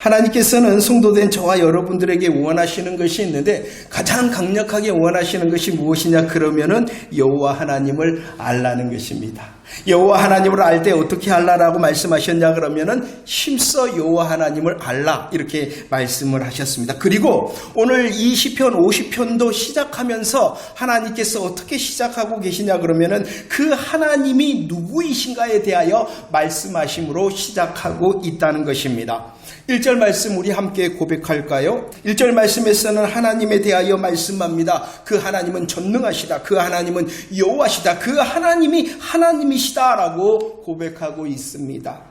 하나님께서는 성도된 저와 여러분들에게 원하시는 것이 있는데 가장 강력하게 원하시는 것이 무엇이냐 그러면은 여호와 하나님을 알라는 것입니다. 여호와 하나님을 알 때 어떻게 알라라고 말씀하셨냐 그러면은 힘써 여호와 하나님을 알라 이렇게 말씀을 하셨습니다. 그리고 오늘 이 시편 50편도 시작하면서 하나님께서 어떻게 시작하고 계시냐 그러면은 그 하나님이 누구이신가에 대하여 말씀하심으로 시작하고 있다는 것입니다. 1절 말씀 우리 함께 고백할까요? 1절 말씀에서는 하나님에 대하여 말씀합니다. 그 하나님은 전능하시다. 그 하나님은 여호와시다. 그 하나님이 하나님이시다라고 고백하고 있습니다.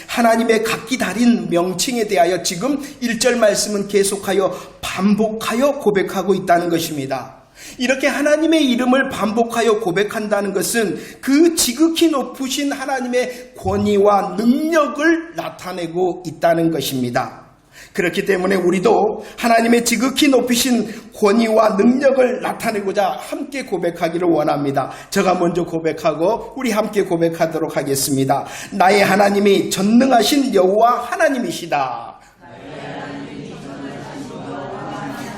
하나님의 각기 다른 명칭에 대하여 지금 1절 말씀은 계속하여 반복하여 고백하고 있다는 것입니다. 이렇게 하나님의 이름을 반복하여 고백한다는 것은 그 지극히 높으신 하나님의 권위와 능력을 나타내고 있다는 것입니다. 그렇기 때문에 우리도 하나님의 지극히 높으신 권위와 능력을 나타내고자 함께 고백하기를 원합니다. 제가 먼저 고백하고 우리 함께 고백하도록 하겠습니다. 나의 하나님이 전능하신 여호와 하나님이시다.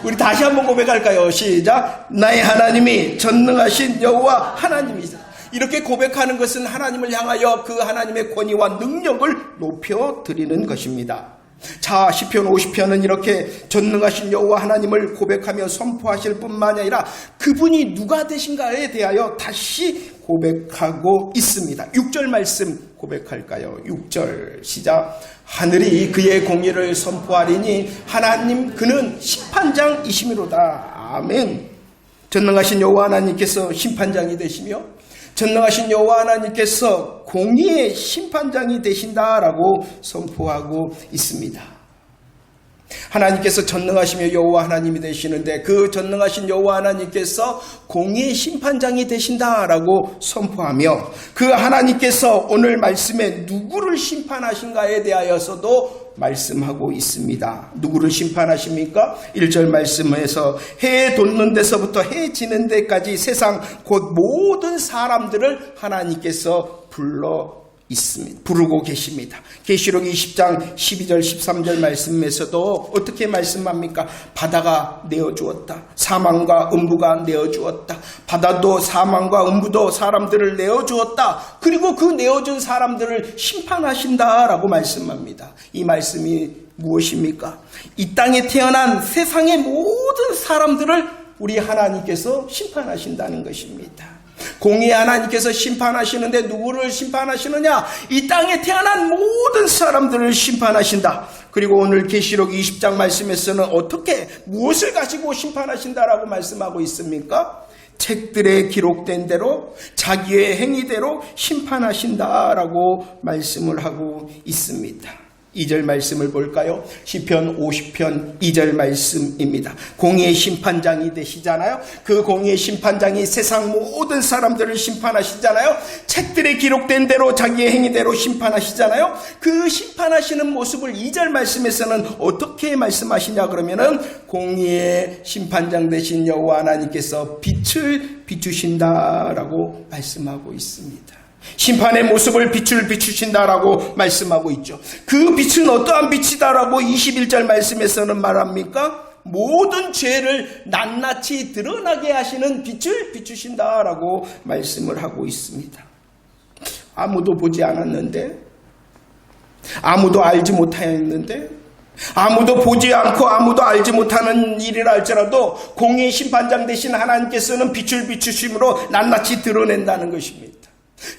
우리 다시 한번 고백할까요? 시작. 나의 하나님이 전능하신 여호와 하나님이시다. 이렇게 고백하는 것은 하나님을 향하여 그 하나님의 권위와 능력을 높여드리는 것입니다. 자, 시편 50편은 이렇게 전능하신 여호와 하나님을 고백하며 선포하실 뿐만 아니라 그분이 누가 되신가에 대하여 다시 고백하고 있습니다. 6절 말씀 고백할까요? 6절 시작. 하늘이 그의 공의를 선포하리니 하나님 그는 심판장이시미로다. 아멘. 전능하신 여호와 하나님께서 심판장이 되시며 전능하신 여호와 하나님께서 공의의 심판장이 되신다라고 선포하고 있습니다. 하나님께서 전능하시며 여호와 하나님이 되시는데 그 전능하신 여호와 하나님께서 공의의 심판장이 되신다라고 선포하며 그 하나님께서 오늘 말씀에 누구를 심판하신가에 대하여서도 말씀하고 있습니다. 누구를 심판하십니까? 1절 말씀에서 해 돋는 데서부터 해 지는 데까지 세상 곧 모든 사람들을 하나님께서 부르고 계십니다. 계시록 20장 12절 13절 말씀에서도 어떻게 말씀합니까? 바다가 내어주었다. 사망과 음부가 내어주었다. 바다도 사망과 음부도 사람들을 내어주었다. 그리고 그 내어준 사람들을 심판하신다라고 말씀합니다. 이 말씀이 무엇입니까? 이 땅에 태어난 세상의 모든 사람들을 우리 하나님께서 심판하신다는 것입니다. 공의 하나님께서 심판하시는데 누구를 심판하시느냐? 이 땅에 태어난 모든 사람들을 심판하신다. 그리고 오늘 계시록 20장 말씀에서는 어떻게 무엇을 가지고 심판하신다라고 말씀하고 있습니까? 책들에 기록된 대로 자기의 행위대로 심판하신다라고 말씀을 하고 있습니다. 2절 말씀을 볼까요? 시편 50편 2절 말씀입니다. 공의의 심판장이 되시잖아요. 그 공의의 심판장이 세상 모든 사람들을 심판하시잖아요. 책들에 기록된 대로 자기의 행위대로 심판하시잖아요. 그 심판하시는 모습을 2절 말씀에서는 어떻게 말씀하시냐 그러면은 공의의 심판장 되신 여호와 하나님께서 빛을 비추신다라고 말씀하고 있습니다. 심판의 모습을 빛을 비추신다라고 말씀하고 있죠. 그 빛은 어떠한 빛이다라고 21절 말씀에서는 말합니까? 모든 죄를 낱낱이 드러나게 하시는 빛을 비추신다라고 말씀을 하고 있습니다. 아무도 보지 않았는데, 아무도 알지 못하였는데, 아무도 보지 않고 아무도 알지 못하는 일이라 할지라도 공의 심판장 되신 하나님께서는 빛을 비추심으로 낱낱이 드러낸다는 것입니다.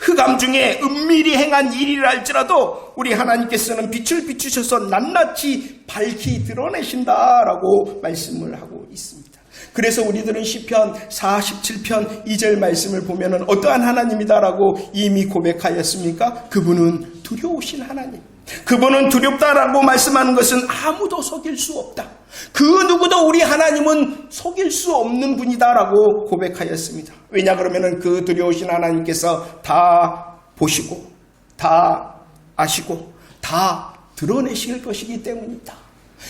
흑암 중에 은밀히 행한 일이라 할지라도 우리 하나님께서는 빛을 비추셔서 낱낱이 밝히 드러내신다라고 말씀을 하고 있습니다. 그래서 우리들은 시편 47편 2절 말씀을 보면은 어떠한 하나님이다라고 이미 고백하였습니까? 그분은 두려우신 하나님. 그분은 두렵다라고 말씀하는 것은 아무도 속일 수 없다. 그 누구도 우리 하나님은 속일 수 없는 분이다라고 고백하였습니다. 왜냐 그러면은 그 두려우신 하나님께서 다 보시고 다 아시고 다 드러내실 것이기 때문이다.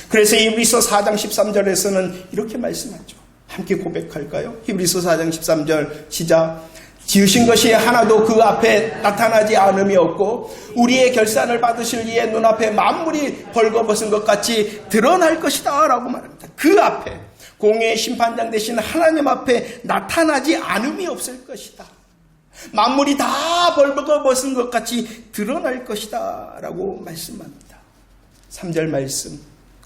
그래서 히브리서 4장 13절에서는 이렇게 말씀하죠. 함께 고백할까요? 히브리서 4장 13절 시작. 지으신 것이 하나도 그 앞에 나타나지 않음이 없고 우리의 결산을 받으실 이의 눈앞에 만물이 벌거벗은 것 같이 드러날 것이다 라고 말합니다. 그 앞에 공의의 심판장 되신 하나님 앞에 나타나지 않음이 없을 것이다. 만물이 다 벌거벗은 것 같이 드러날 것이다 라고 말씀합니다. 3절 말씀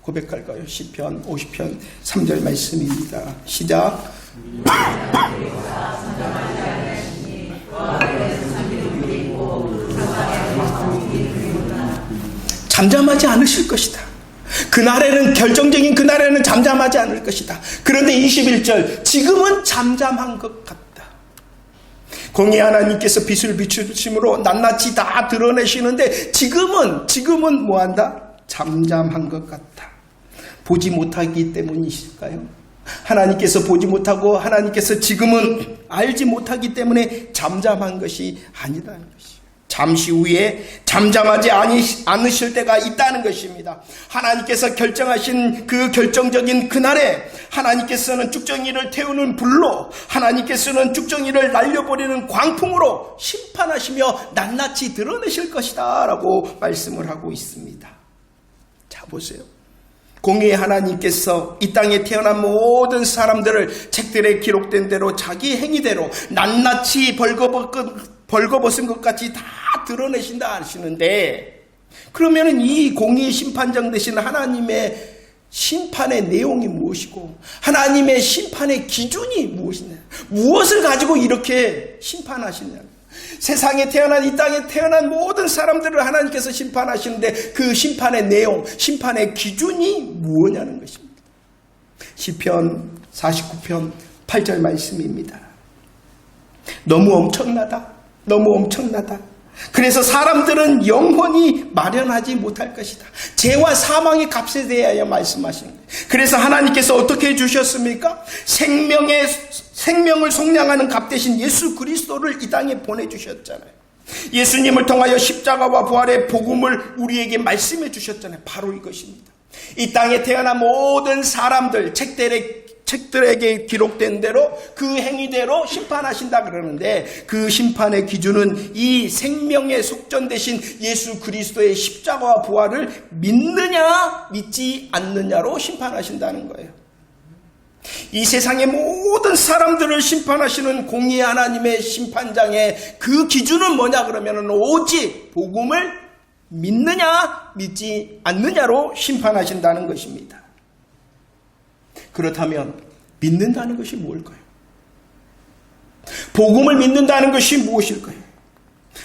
고백할까요? 시편 50편 3절 말씀입니다. 시작. 잠잠하지 않으실 것이다. 그날에는 결정적인 그날에는 잠잠하지 않을 것이다. 그런데 21절 지금은 잠잠한 것 같다. 공의 하나님께서 빛을 비추심으로 낱낱이 다 드러내시는데 지금은 뭐한다? 잠잠한 것 같다. 보지 못하기 때문이실까요? 하나님께서 보지 못하고 하나님께서 지금은 알지 못하기 때문에 잠잠한 것이 아니라는 것이에요. 잠시 후에 잠잠하지 않으실 때가 있다는 것입니다. 하나님께서 결정하신 그 결정적인 그날에 하나님께서는 쭉정이를 태우는 불로, 하나님께서는 쭉정이를 날려버리는 광풍으로 심판하시며 낱낱이 드러내실 것이다 라고 말씀을 하고 있습니다. 자 보세요. 공의의 하나님께서 이 땅에 태어난 모든 사람들을 책들에 기록된 대로 자기 행위대로 낱낱이 벌거벗은 것 같이 다 드러내신다 하시는데, 그러면은 이 공의의 심판장 되신 하나님의 심판의 내용이 무엇이고 하나님의 심판의 기준이 무엇이냐, 무엇을 가지고 이렇게 심판하시냐. 세상에 태어난 이 땅에 태어난 모든 사람들을 하나님께서 심판하시는데 그 심판의 내용, 심판의 기준이 무엇냐는 것입니다. 시편 49편 8절 말씀입니다. 너무 엄청나다. 그래서 사람들은 영원히 마련하지 못할 것이다. 죄와 사망의 값에 대하여 말씀하시는 거예요. 그래서 하나님께서 어떻게 해주셨습니까? 생명을 속량하는 값 대신 예수 그리스도를 이 땅에 보내주셨잖아요. 예수님을 통하여 십자가와 부활의 복음을 우리에게 말씀해 주셨잖아요. 바로 이것입니다. 이 땅에 태어난 모든 사람들 책들에게 기록된 대로 그 행위대로 심판하신다 그러는데, 그 심판의 기준은 이 생명의 속전 대신 예수 그리스도의 십자가와 부활을 믿느냐 믿지 않느냐로 심판하신다는 거예요. 이 세상의 모든 사람들을 심판하시는 공의의 하나님의 심판장의 그 기준은 뭐냐 그러면 오직 복음을 믿느냐 믿지 않느냐로 심판하신다는 것입니다. 그렇다면 믿는다는 것이 뭘까요? 복음을 믿는다는 것이 무엇일까요?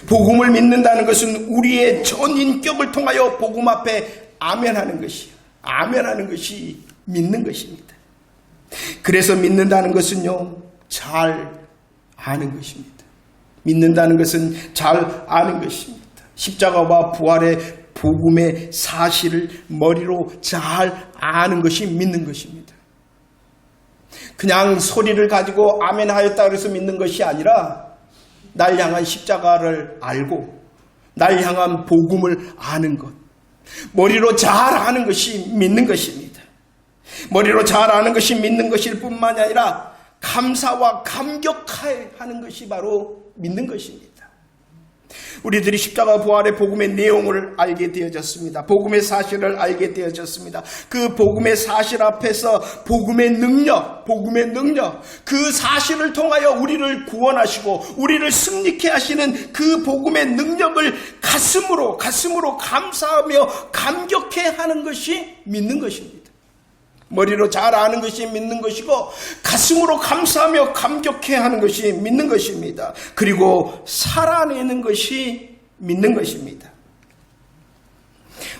복음을 믿는다는 것은 우리의 전 인격을 통하여 복음 앞에 아멘하는 것이요, 아멘하는 것이 믿는 것입니다. 그래서 믿는다는 것은요, 잘 아는 것입니다. 믿는다는 것은 잘 아는 것입니다. 십자가와 부활의 복음의 사실을 머리로 잘 아는 것이 믿는 것입니다. 그냥 소리를 가지고 아멘 하였다 그래서 믿는 것이 아니라 날 향한 십자가를 알고 날 향한 복음을 아는 것, 머리로 잘 아는 것이 믿는 것입니다. 머리로 잘 아는 것이 믿는 것일 뿐만 아니라 감사와 감격하는 것이 바로 믿는 것입니다. 우리들이 십자가 부활의 복음의 내용을 알게 되어졌습니다. 복음의 사실을 알게 되어졌습니다. 그 복음의 사실 앞에서 복음의 능력, 그 사실을 통하여 우리를 구원하시고 우리를 승리케 하시는 그 복음의 능력을 가슴으로 감사하며 감격해 하는 것이 믿는 것입니다. 머리로 잘 아는 것이 믿는 것이고 가슴으로 감사하며 감격해 하는 것이 믿는 것입니다. 그리고 살아내는 것이 믿는 것입니다.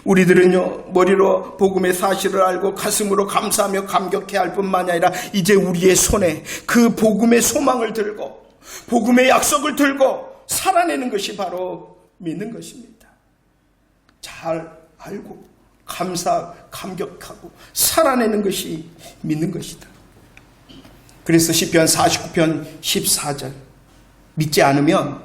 우리들은요, 머리로 복음의 사실을 알고 가슴으로 감사하며 감격해 할 뿐만 아니라 이제 우리의 손에 그 복음의 소망을 들고 복음의 약속을 들고 살아내는 것이 바로 믿는 것입니다. 잘 알고 감격하고 살아내는 것이 믿는 것이다. 그래서 시편 49편 14절, 믿지 않으면,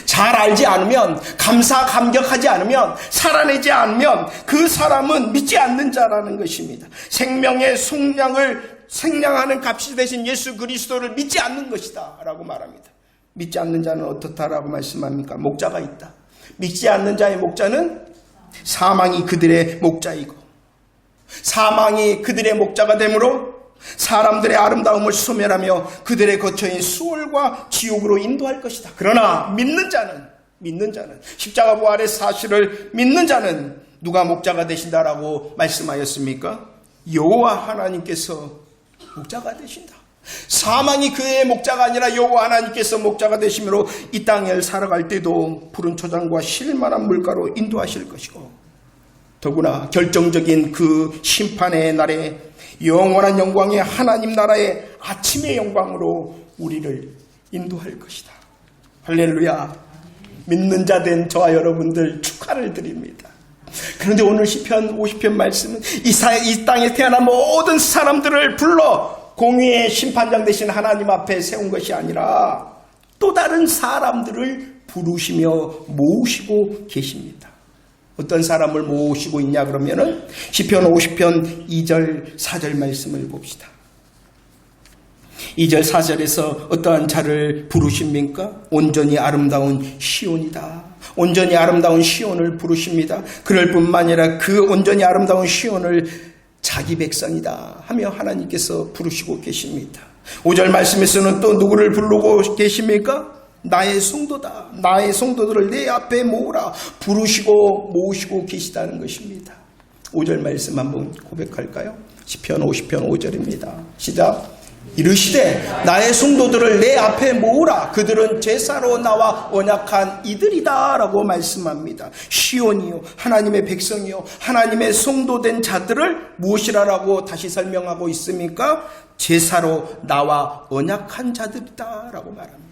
잘 알지 않으면, 감격하지 않으면, 살아내지 않으면 그 사람은 믿지 않는 자라는 것입니다. 생명의 속량을 생량하는 값이 되신 예수 그리스도를 믿지 않는 것이다 라고 말합니다. 믿지 않는 자는 어떻다라고 말씀합니까? 목자가 있다. 믿지 않는 자의 목자는 사망이 그들의 목자이고 사망이 그들의 목자가 되므로 사람들의 아름다움을 소멸하며 그들의 거처인 수월과 지옥으로 인도할 것이다. 그러나 믿는 자는 십자가 부활의 사실을 믿는 자는 누가 목자가 되신다라고 말씀하였습니까? 여호와 하나님께서 목자가 되신다. 사망이 그의 목자가 아니라 여호와 하나님께서 목자가 되심으로 이 땅을 살아갈 때도 푸른 초장과 쉴만한 물가로 인도하실 것이고 더구나 결정적인 그 심판의 날에 영원한 영광의 하나님 나라의 아침의 영광으로 우리를 인도할 것이다. 할렐루야. 믿는 자 된 저와 여러분들 축하를 드립니다. 그런데 오늘 시편 50편 말씀은 이 땅에 태어난 모든 사람들을 불러 공의의 심판장 되신 하나님 앞에 세운 것이 아니라 또 다른 사람들을 부르시며 모으시고 계십니다. 어떤 사람을 모으시고 있냐 그러면은 시편 50편 2절 4절 말씀을 봅시다. 2절 4절에서 어떠한 자를 부르십니까? 온전히 아름다운 시온이다. 온전히 아름다운 시온을 부르십니다. 그럴 뿐만 아니라 그 온전히 아름다운 시온을 자기 백성이다 하며 하나님께서 부르시고 계십니다. 5절 말씀에서는 또 누구를 부르고 계십니까? 나의 성도다. 나의 성도들을 내 앞에 모으라. 부르시고 모으시고 계시다는 것입니다. 5절 말씀 한번 고백할까요? 시편 50편 5절입니다. 시작. 이르시되 나의 성도들을 내 앞에 모으라. 그들은 제사로 나와 언약한 이들이다 라고 말씀합니다. 시온이요 하나님의 백성이요 하나님의 성도된 자들을 무엇이라고 다시 설명하고 있습니까? 제사로 나와 언약한 자들이다 라고 말합니다.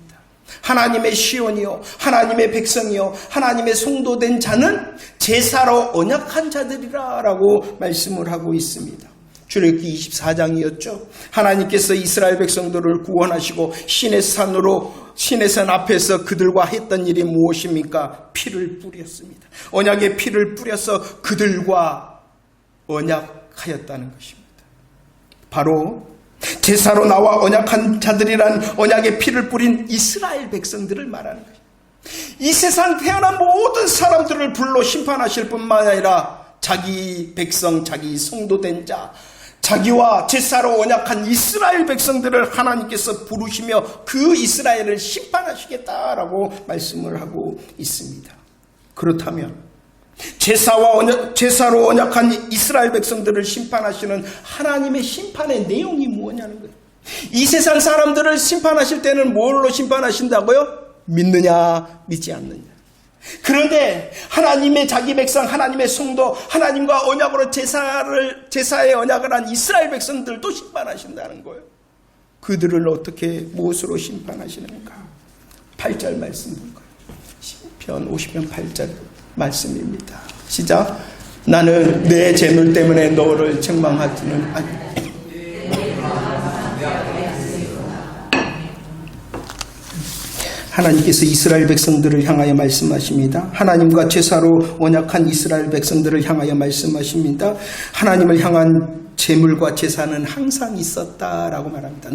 하나님의 시온이요 하나님의 백성이요 하나님의 성도된 자는 제사로 언약한 자들이라 라고 말씀을 하고 있습니다. 출애굽기 24장이었죠. 하나님께서 이스라엘 백성들을 구원하시고 시내 산 앞에서 그들과 했던 일이 무엇입니까? 피를 뿌렸습니다. 언약의 피를 뿌려서 그들과 언약하였다는 것입니다. 바로 제사로 나와 언약한 자들이란 언약의 피를 뿌린 이스라엘 백성들을 말하는 거예요. 이 세상 태어난 모든 사람들을 불러 심판하실 뿐만 아니라 자기 백성, 자기 성도된 자, 자기와 제사로 언약한 이스라엘 백성들을 하나님께서 부르시며 그 이스라엘을 심판하시겠다라고 말씀을 하고 있습니다. 그렇다면 제사로 언약한 이스라엘 백성들을 심판하시는 하나님의 심판의 내용이 무엇냐는 거예요. 이 세상 사람들을 심판하실 때는 뭘로 심판하신다고요? 믿느냐 믿지 않느냐. 그런데 하나님의 자기 백성, 하나님의 성도, 하나님과 언약으로 제사의 언약을 한 이스라엘 백성들도 심판하신다는 거예요. 그들을 어떻게 무엇으로 심판하시는가? 8절 말씀 볼까요? 시편 50편 8절 말씀입니다. 시작. 나는 내 재물 때문에 너를 책망하지는 않는다. 하나님께서 이스라엘 백성들을 향하여 말씀하십니다. 하나님과 제사로 언약한 이스라엘 백성들을 향하여 말씀하십니다. 하나님을 향한 제물과 제사는 항상 있었다라고 말합니다.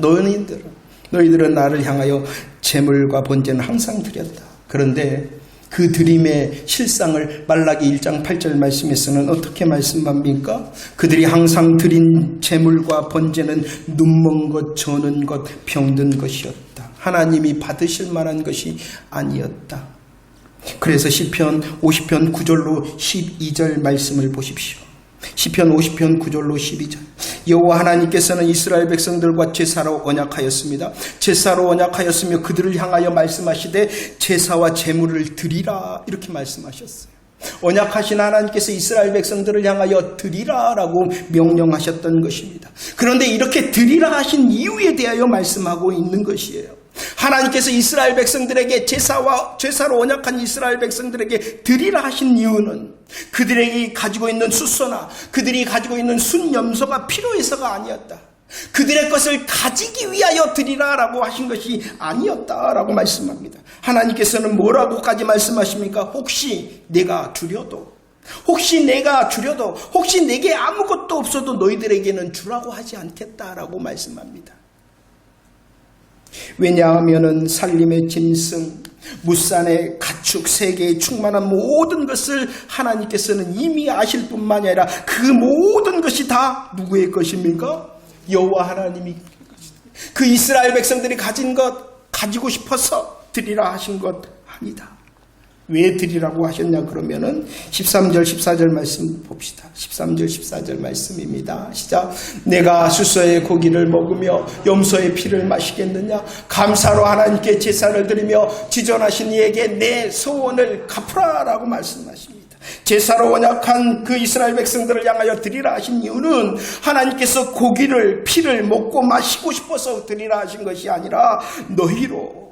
너희들은 나를 향하여 제물과 번제는 항상 드렸다. 그런데 그 드림의 실상을 말라기 1장 8절 말씀에서는 어떻게 말씀합니까? 그들이 항상 드린 제물과 번제는 눈먼 것, 저는 것, 병든 것이었다. 하나님이 받으실 만한 것이 아니었다. 그래서 시편 50편 9절로 12절 말씀을 보십시오. 시편 50편 9절로 12절. 여호와 하나님께서는 이스라엘 백성들과 제사로 언약하였습니다. 제사로 언약하였으며 그들을 향하여 말씀하시되 제사와 제물을 드리라 이렇게 말씀하셨어요. 언약하신 하나님께서 이스라엘 백성들을 향하여 드리라라고 명령하셨던 것입니다. 그런데 이렇게 드리라 하신 이유에 대하여 말씀하고 있는 것이에요. 하나님께서 이스라엘 백성들에게 제사로 언약한 이스라엘 백성들에게 드리라 하신 이유는 그들에게 가지고 있는 숫소나 그들이 가지고 있는 순염소가 필요해서가 아니었다. 그들의 것을 가지기 위하여 드리라라고 하신 것이 아니었다라고 말씀합니다. 하나님께서는 뭐라고까지 말씀하십니까? 혹시 내가 줄여도 혹시 내게 아무것도 없어도 너희들에게는 주라고 하지 않겠다라고 말씀합니다. 왜냐하면은 살림의 짐승, 무산의 가축, 세계에 충만한 모든 것을 하나님께서는 이미 아실 뿐만이 아니라 그 모든 것이 다 누구의 것입니까? 여호와 하나님이 그 이스라엘 백성들이 가진 것 가지고 싶어서 드리라 하신 것 아니다. 왜 드리라고 하셨냐 그러면은 13절 14절 말씀 봅시다. 13절 14절 말씀입니다. 시작. 내가 수소의 고기를 먹으며 염소의 피를 마시겠느냐? 감사로 하나님께 제사를 드리며 지존하신 이에게 내 소원을 갚으라라고 말씀하십니다. 제사로 언약한 그 이스라엘 백성들을 향하여 드리라 하신 이유는 하나님께서 고기를 피를 먹고 마시고 싶어서 드리라 하신 것이 아니라 너희로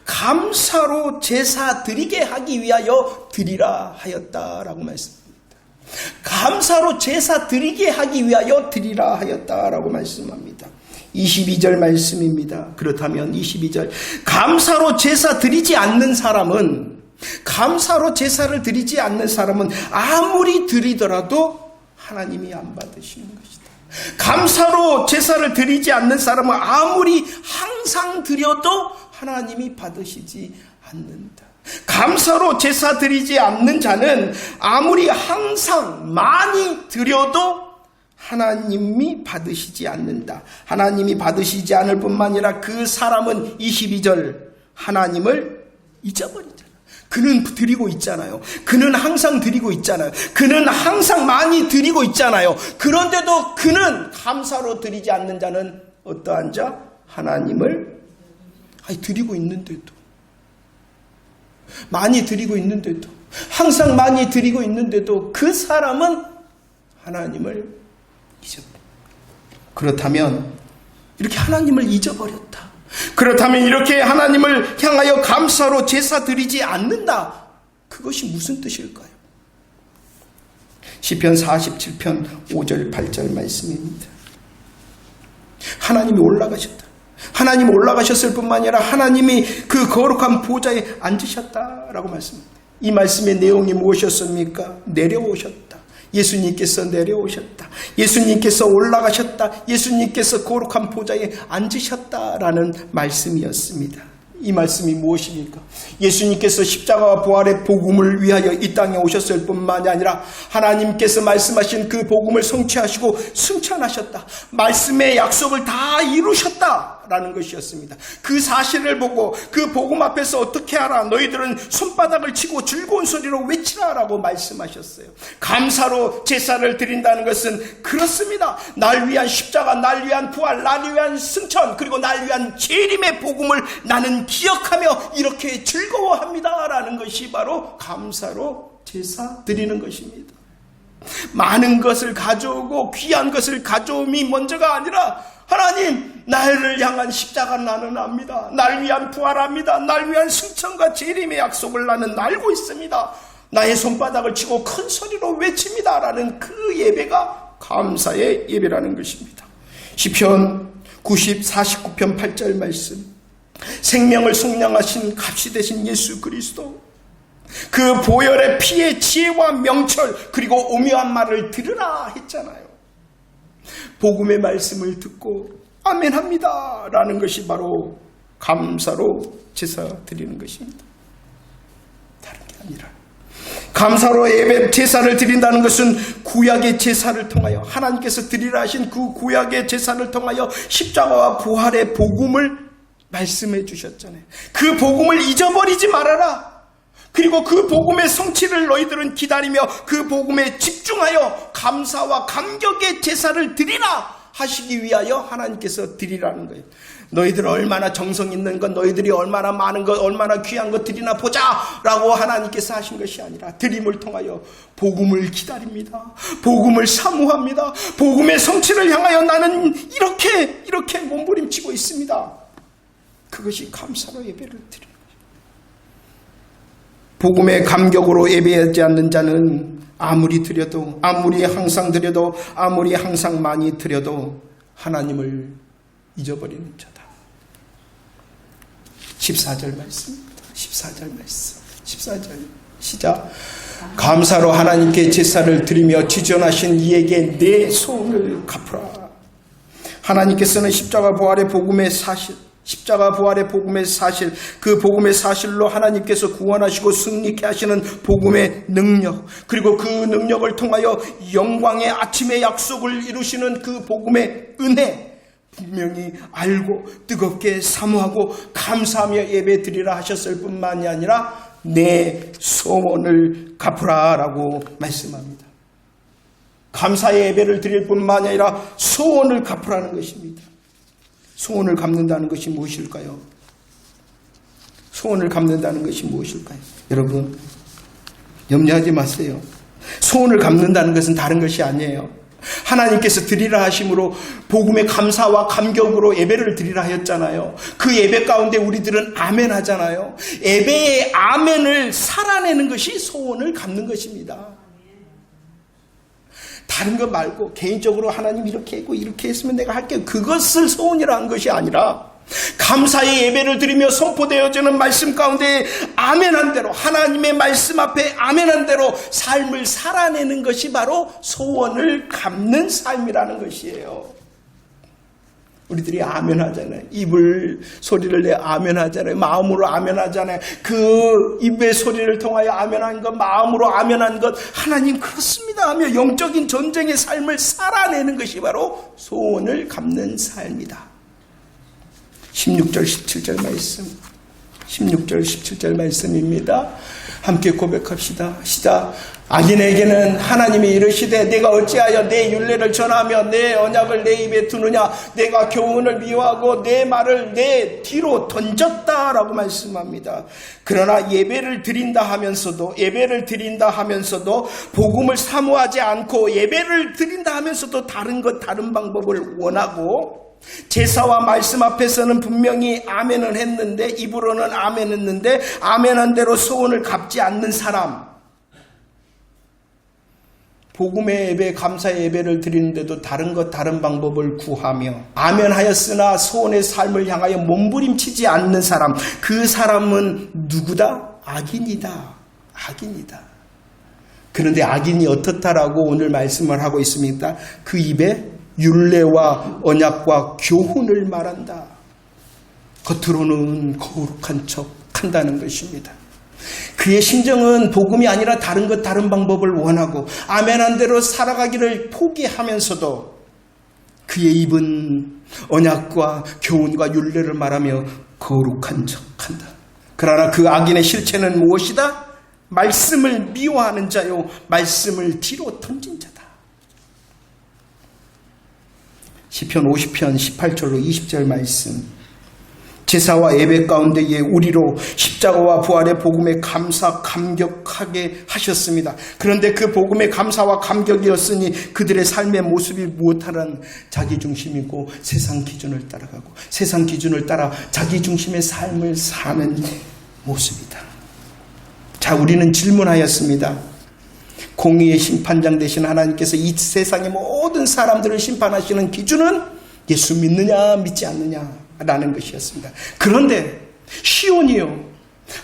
감사로 제사 드리게 하기 위하여 드리라 하였다라고 말씀합니다. 감사로 제사 드리게 하기 위하여 드리라 하였다라고 말씀합니다. 22절 말씀입니다. 그렇다면 22절 감사로 제사 드리지 않는 사람은 아무리 드리더라도 하나님이 안 받으시는 것이다. 감사로 제사를 드리지 않는 사람은 아무리 항상 드려도 하나님이 받으시지 않는다. 감사로 제사 드리지 않는 자는 아무리 항상 많이 드려도 하나님이 받으시지 않는다. 하나님이 받으시지 않을 뿐만 아니라 그 사람은 22절 하나님을 잊어버리잖아. 그는 드리고 있잖아요. 그는 항상 드리고 있잖아요. 그는 항상 많이 드리고 있잖아요. 그런데도 그는 감사로 드리지 않는 자는 어떠한 자? 하나님을 드리고 있는데도, 많이 드리고 있는데도, 항상 많이 드리고 있는데도 그 사람은 하나님을 잊어버렸다. 그렇다면 이렇게 하나님을 잊어버렸다. 그렇다면 이렇게 하나님을 향하여 감사로 제사 드리지 않는다. 그것이 무슨 뜻일까요? 시편 47편 5절 8절 말씀입니다. 하나님이 올라가셨다. 하나님 올라가셨을 뿐만 아니라 하나님이 그 거룩한 보좌에 앉으셨다라고 말씀합니다. 이 말씀의 내용이 무엇이었습니까? 내려오셨다. 예수님께서 내려오셨다. 예수님께서 올라가셨다. 예수님께서 거룩한 보좌에 앉으셨다라는 말씀이었습니다. 이 말씀이 무엇입니까? 예수님께서 십자가와 부활의 복음을 위하여 이 땅에 오셨을 뿐만이 아니라 하나님께서 말씀하신 그 복음을 성취하시고 승천하셨다. 말씀의 약속을 다 이루셨다라는 것이었습니다. 그 사실을 보고 그 복음 앞에서 어떻게 하라? 너희들은 손바닥을 치고 즐거운 소리로 외치라라고 말씀하셨어요. 감사로 제사를 드린다는 것은 그렇습니다. 날 위한 십자가, 날 위한 부활, 날 위한 승천, 그리고 날 위한 재림의 복음을 나는 기억하며 이렇게 즐거워합니다라는 것이 바로 감사로 제사 드리는 것입니다. 많은 것을 가져오고 귀한 것을 가져옴이 먼저가 아니라 하나님, 나를 향한 십자가 나는 압니다. 날 위한 부활합니다. 날 위한 승천과 재림의 약속을 나는 알고 있습니다. 나의 손바닥을 치고 큰 소리로 외칩니다라는 그 예배가 감사의 예배라는 것입니다. 시편 49편 8절 말씀. 생명을 속량하신 값이 되신 예수 그리스도, 그 보혈의 피의 지혜와 명철 그리고 오묘한 말을 들으라 했잖아요. 복음의 말씀을 듣고 아멘합니다 라는 것이 바로 감사로 제사 드리는 것입니다. 다른 게 아니라 감사로 예배 제사를 드린다는 것은 구약의 제사를 통하여 하나님께서 드리라 하신 그 구약의 제사를 통하여 십자가와 부활의 복음을 말씀해 주셨잖아요. 그 복음을 잊어버리지 말아라. 그리고 그 복음의 성취를 너희들은 기다리며 그 복음에 집중하여 감사와 감격의 제사를 드리라 하시기 위하여 하나님께서 드리라는 거예요. 너희들 얼마나 정성 있는 것, 너희들이 얼마나 많은 것, 얼마나 귀한 것 드리나 보자 라고 하나님께서 하신 것이 아니라 드림을 통하여 복음을 기다립니다. 복음을 사모합니다. 복음의 성취를 향하여 나는 이렇게 몸부림치고 있습니다. 그것이 감사로 예배를 드리는 거예요. 복음의 감격으로 예배하지 않는 자는 아무리 드려도, 아무리 항상 드려도, 아무리 항상 많이 드려도 하나님을 잊어버리는 자다. 14절 말씀입니다. 14절 말씀. 14절 시작. 감사로 하나님께 제사를 드리며 지존하신 이에게 내 소원을 갚으라. 하나님께서는 십자가 부활의 복음의 사실, 십자가 부활의 복음의 사실, 그 복음의 사실로 하나님께서 구원하시고 승리케 하시는 복음의 능력, 그리고 그 능력을 통하여 영광의 아침의 약속을 이루시는 그 복음의 은혜, 분명히 알고 뜨겁게 사모하고 감사하며 예배드리라 하셨을 뿐만이 아니라 내 소원을 갚으라라고 말씀합니다. 감사의 예배를 드릴 뿐만이 아니라 소원을 갚으라는 것입니다. 소원을 갚는다는 것이 무엇일까요? 소원을 갚는다는 것이 무엇일까요? 여러분, 염려하지 마세요. 소원을 갚는다는 것은 다른 것이 아니에요. 하나님께서 드리라 하심으로 복음의 감사와 감격으로 예배를 드리라 하였잖아요. 그 예배 가운데 우리들은 아멘 하잖아요. 예배의 아멘을 살아내는 것이 소원을 갚는 것입니다. 다른 거 말고 개인적으로 하나님 이렇게 했고 이렇게 했으면 내가 할게요. 그것을 소원이라 한 것이 아니라 감사의 예배를 드리며 선포되어지는 말씀 가운데 아멘한 대로, 하나님의 말씀 앞에 아멘한 대로 삶을 살아내는 것이 바로 소원을 갚는 삶이라는 것이에요. 우리들이 아멘 하잖아요. 입을 소리를 내 아멘 하잖아요. 마음으로 아멘 하잖아요. 그 입의 소리를 통하여 아멘한 것, 마음으로 아멘한 것, 하나님 그렇습니다 하며 영적인 전쟁의 삶을 살아내는 것이 바로 소원을 갚는 삶이다. 16절 17절 말씀, 16절 17절 말씀입니다. 함께 고백합시다. 시작. 악인에게는 하나님이 이르시되 내가 어찌하여 내 율례를 전하며 내 언약을 내 입에 두느냐, 내가 교훈을 미워하고 내 말을 내 뒤로 던졌다라고 말씀합니다. 그러나 예배를 드린다 하면서도 복음을 사모하지 않고 예배를 드린다 하면서도 다른 방법을 원하고 제사와 말씀 앞에서는 분명히 아멘을 했는데, 입으로는 아멘했는데 아멘한 대로 소원을 갚지 않는 사람, 복음의 예배, 감사의 예배를 드리는데도 다른 방법을 구하며 아멘하였으나 소원의 삶을 향하여 몸부림치지 않는 사람, 그 사람은 누구다? 악인이다. 그런데 악인이 어떻다라고 오늘 말씀을 하고 있습니까? 그 입에 율례와 언약과 교훈을 말한다. 겉으로는 거룩한 척 한다는 것입니다. 그의 심정은 복음이 아니라 다른 방법을 원하고 아멘한 대로 살아가기를 포기하면서도 그의 입은 언약과 교훈과 율례를 말하며 거룩한 척한다. 그러나 그 악인의 실체는 무엇이다? 말씀을 미워하는 자요, 말씀을 뒤로 던진 자다. 시편 50편 18절로 20절 말씀. 제사와 예배 가운데에 우리로 십자가와 부활의 복음에 감사 감격하게 하셨습니다. 그런데 그 복음의 감사와 감격이었으니 그들의 삶의 모습이 무엇하란 자기중심이고 세상 기준을 따라가고 세상 기준을 따라 자기중심의 삶을 사는 모습이다. 자, 우리는 질문하였습니다. 공의의 심판장 되신 하나님께서 이 세상의 모든 사람들을 심판하시는 기준은 예수 믿느냐 믿지 않느냐 라는 것이었습니다. 그런데 시온이요,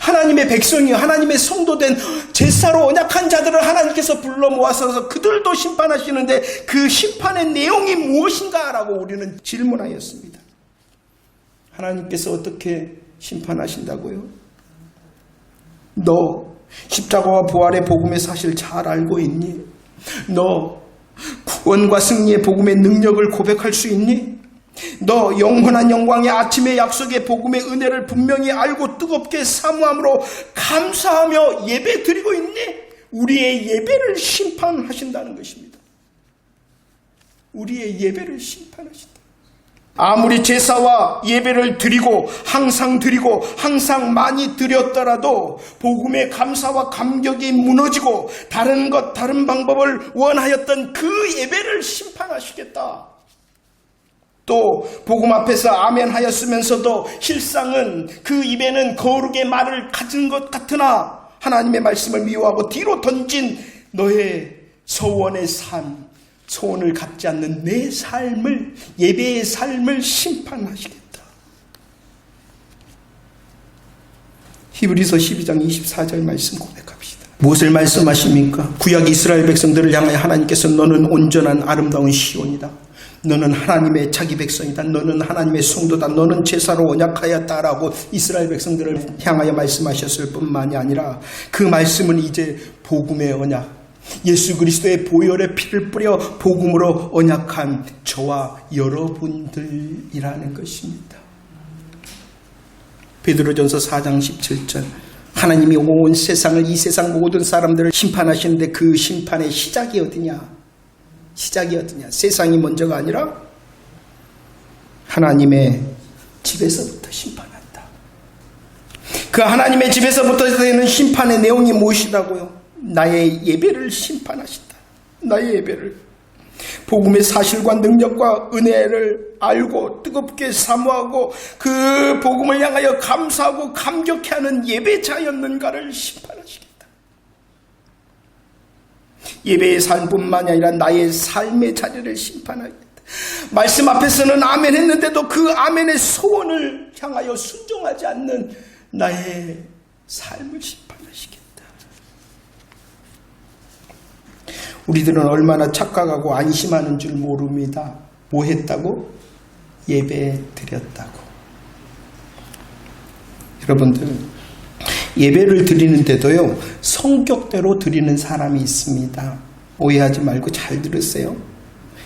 하나님의 백성이요, 하나님의 성도된 제사로 언약한 자들을 하나님께서 불러 모아서 그들도 심판하시는데 그 심판의 내용이 무엇인가 라고 우리는 질문하였습니다. 하나님께서 어떻게 심판하신다고요? 너 십자가와 부활의 복음의 사실 잘 알고 있니? 너 구원과 승리의 복음의 능력을 고백할 수 있니? 너 영원한 영광의 아침의 약속의 복음의 은혜를 분명히 알고 뜨겁게 사모함으로 감사하며 예배 드리고 있니? 우리의 예배를 심판하신다는 것입니다. 우리의 예배를 심판하신다. 아무리 제사와 예배를 드리고 항상 많이 드렸더라도 복음의 감사와 감격이 무너지고 다른 방법을 원하였던 그 예배를 심판하시겠다. 또 복음 앞에서 아멘하였으면서도 실상은 그 입에는 거룩의 말을 가진 것 같으나 하나님의 말씀을 미워하고 뒤로 던진 너의 소원의 삶, 소원을 갚지 않는 내 삶을, 예배의 삶을 심판하시겠다. 히브리서 12장 24절 말씀 고백합시다. 무엇을 말씀하십니까? 구약 이스라엘 백성들을 향하여 하나님께서 너는 온전한 아름다운 시온이다. 너는 하나님의 자기 백성이다. 너는 하나님의 성도다. 너는 제사로 언약하였다라고 이스라엘 백성들을 향하여 말씀하셨을 뿐만이 아니라 그 말씀은 이제 복음의 언약, 예수 그리스도의 보혈의 피를 뿌려 복음으로 언약한 저와 여러분들이라는 것입니다. 베드로전서 4장 17절, 하나님이 온 세상을, 이 세상 모든 사람들을 심판하시는데 그 심판의 시작이 어디냐? 시작이 어디냐? 세상이 먼저가 아니라 하나님의 집에서부터 심판한다. 그 하나님의 집에서부터 되는 심판의 내용이 무엇이라고요? 나의 예배를 심판하신다. 나의 예배를. 복음의 사실과 능력과 은혜를 알고 뜨겁게 사모하고 그 복음을 향하여 감사하고 감격해하는 예배자였는가를 심판하시겠다. 예배의 삶뿐만이 아니라 나의 삶의 자리를 심판하겠다. 말씀 앞에서는 아멘 했는데도 그 아멘의 소원을 향하여 순종하지 않는 나의 삶을 심판하시겠다. 우리들은 얼마나 착각하고 안심하는 줄 모릅니다. 뭐 했다고? 예배 드렸다고. 여러분들, 예배를 드리는데도요, 성격대로 드리는 사람이 있습니다. 오해하지 말고 잘 들으세요.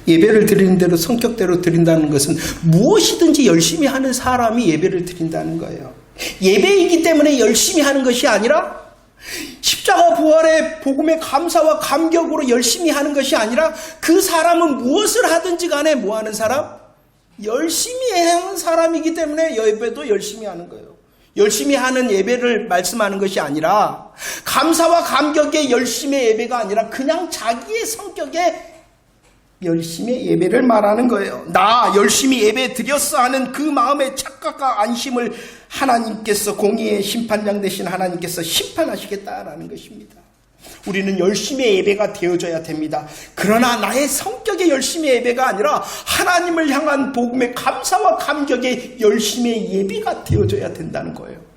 예배를 드리는 대로 성격대로 드린다는 것은 무엇이든지 열심히 하는 사람이 예배를 드린다는 거예요. 예배이기 때문에 열심히 하는 것이 아니라 십자가 부활의 복음의 감사와 감격으로 열심히 하는 것이 아니라 그 사람은 무엇을 하든지 간에 뭐 하는 사람? 열심히 하는 사람이기 때문에 예배도 열심히 하는 거예요. 열심히 하는 예배를 말씀하는 것이 아니라 감사와 감격의 열심의 예배가 아니라 그냥 자기의 성격의 열심의 예배를 말하는 거예요. 나 열심히 예배 드렸어 하는 그 마음의 착각과 안심을 하나님께서, 공의의 심판장 되신 하나님께서 심판하시겠다라는 것입니다. 우리는 열심의 예배가 되어져야 됩니다. 그러나 나의 성격의 열심의 예배가 아니라 하나님을 향한 복음의 감사와 감격의 열심의 예배가 되어져야 된다는 거예요.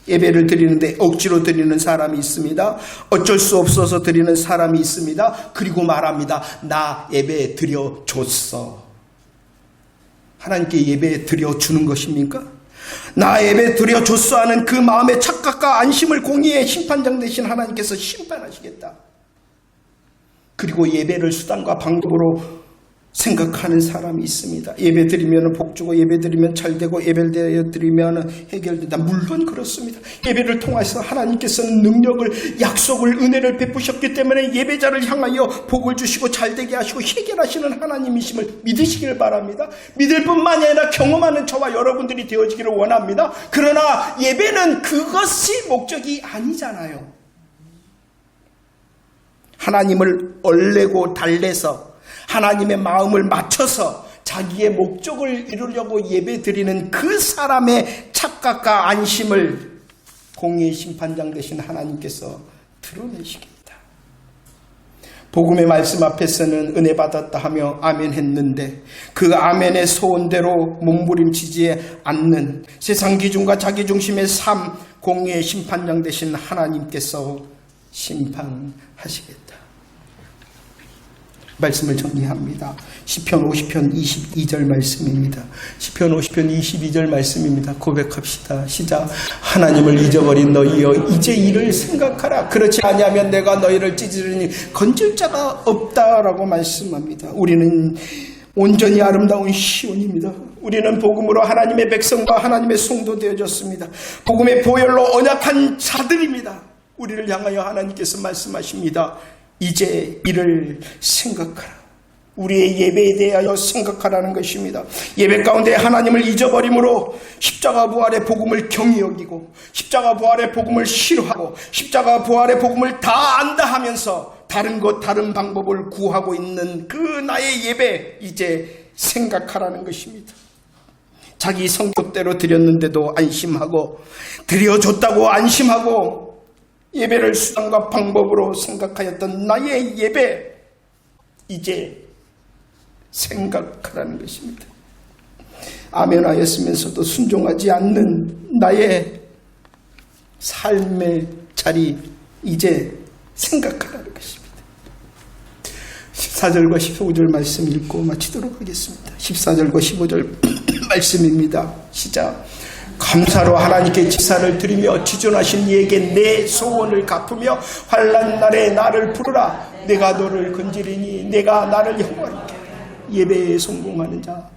예배를 드리는데 억지로 드리는 사람이 있습니다. 어쩔 수 없어서 드리는 사람이 있습니다. 그리고 말합니다. 나 예배 드려줬어. 하나님께 예배 드려주는 것입니까? 나 예배 드려줬어 하는 그 마음의 착각과 안심을 공의의 심판장 되신 하나님께서 심판하시겠다. 그리고 예배를 수단과 방법으로 생각하는 사람이 있습니다. 예배 드리면 복 주고 예배 드리면 잘 되고 예배 드리면 해결된다. 물론 그렇습니다. 예배를 통해서 하나님께서는 능력을, 약속을, 은혜를 베푸셨기 때문에 예배자를 향하여 복을 주시고 잘 되게 하시고 해결하시는 하나님이심을 믿으시길 바랍니다. 믿을 뿐만이 아니라 경험하는 저와 여러분들이 되어지기를 원합니다. 그러나 예배는 그것이 목적이 아니잖아요. 하나님을 얼레고 달래서 하나님의 마음을 맞춰서 자기의 목적을 이루려고 예배 드리는 그 사람의 착각과 안심을 공의의 심판장 되신 하나님께서 드러내시겠다. 복음의 말씀 앞에서는 은혜 받았다 하며 아멘 했는데 그 아멘의 소원대로 몸부림치지 않는 세상 기준과 자기중심의 삶, 공의의 심판장 되신 하나님께서 심판하시겠다. 말씀을 정리합니다. 시편 50편 22절 말씀입니다. 시편 50편 22절 말씀입니다. 고백합시다. 시작. 하나님을 잊어버린 너희여 이제 이를 생각하라. 그렇지 아니하면 내가 너희를 찢으리니 건질 자가 없다라고 말씀합니다. 우리는 온전히 아름다운 시온입니다. 우리는 복음으로 하나님의 백성과 하나님의 성도 되어졌습니다. 복음의 보혈로 언약한 자들입니다. 우리를 향하여 하나님께서 말씀하십니다. 이제 이를 생각하라. 우리의 예배에 대하여 생각하라는 것입니다. 예배 가운데 하나님을 잊어버림으로 십자가 부활의 복음을 경히 여기고 십자가 부활의 복음을 싫어하고 십자가 부활의 복음을 다 안다 하면서 다른 방법을 구하고 있는 그 나의 예배 이제 생각하라는 것입니다. 자기 성격대로 드렸는데도 안심하고 드려줬다고 안심하고 예배를 수단과 방법으로 생각하였던 나의 예배 이제 생각하라는 것입니다. 아멘하였으면서도 순종하지 않는 나의 삶의 자리 이제 생각하라는 것입니다. 14절과 15절 말씀 읽고 마치도록 하겠습니다. 14절과 15절 말씀입니다. 시작. 감사로 하나님께 제사를 드리며 지존하신 이에게 내 소원을 갚으며 환난 날에 나를 부르라. 내가 너를 건지리니 내가 나를 영화롭게 하리라. 예배에 성공하는 자,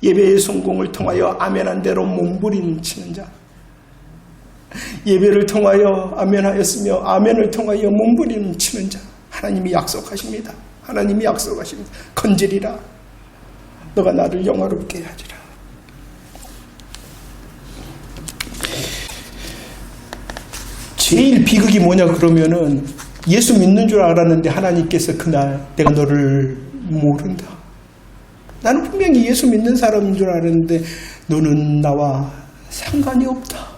예배의 성공을 통하여 아멘한 대로 몸부림치는 자, 예배를 통하여 아멘하였으며 아멘을 통하여 몸부림치는 자, 하나님이 약속하십니다. 하나님이 약속하십니다. 건지리라. 너가 나를 영화롭게 하리라. 제일 비극이 뭐냐 그러면은 예수 믿는 줄 알았는데 하나님께서 그날 내가 너를 모른다. 나는 분명히 예수 믿는 사람인 줄 알았는데 너는 나와 상관이 없다.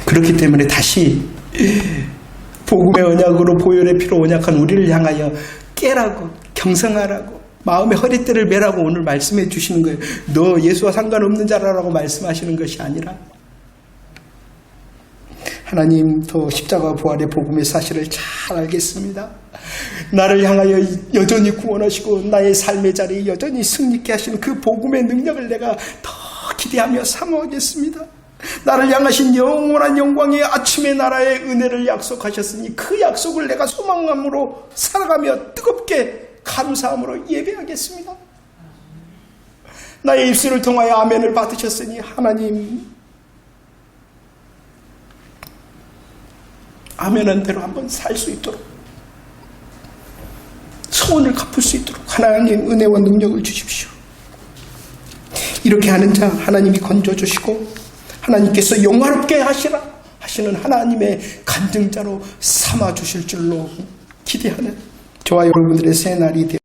그렇기 때문에 다시 복음의 언약으로 보혈의 피로 언약한 우리를 향하여 깨라고 경성하라고 마음의 허리띠를 매라고 오늘 말씀해 주시는 거예요. 너 예수와 상관없는 자라고 말씀하시는 것이 아니라 하나님 더 십자가 부활의 복음의 사실을 잘 알겠습니다. 나를 향하여 여전히 구원하시고 나의 삶의 자리에 여전히 승리케 하시는 그 복음의 능력을 내가 더 기대하며 사모하겠습니다. 나를 향하신 영원한 영광의 아침의 나라의 은혜를 약속하셨으니 그 약속을 내가 소망함으로 살아가며 뜨겁게 감사함으로 예배하겠습니다. 나의 입술을 통하여 아멘을 받으셨으니 하나님 아멘한 대로 한번 살 수 있도록 소원을 갚을 수 있도록 하나님 은혜와 능력을 주십시오. 이렇게 하는 자 하나님이 건져주시고 하나님께서 영화롭게 하시라 하시는 하나님의 간증자로 삼아주실 줄로 기대하는 저와 여러분들의 새날이 되어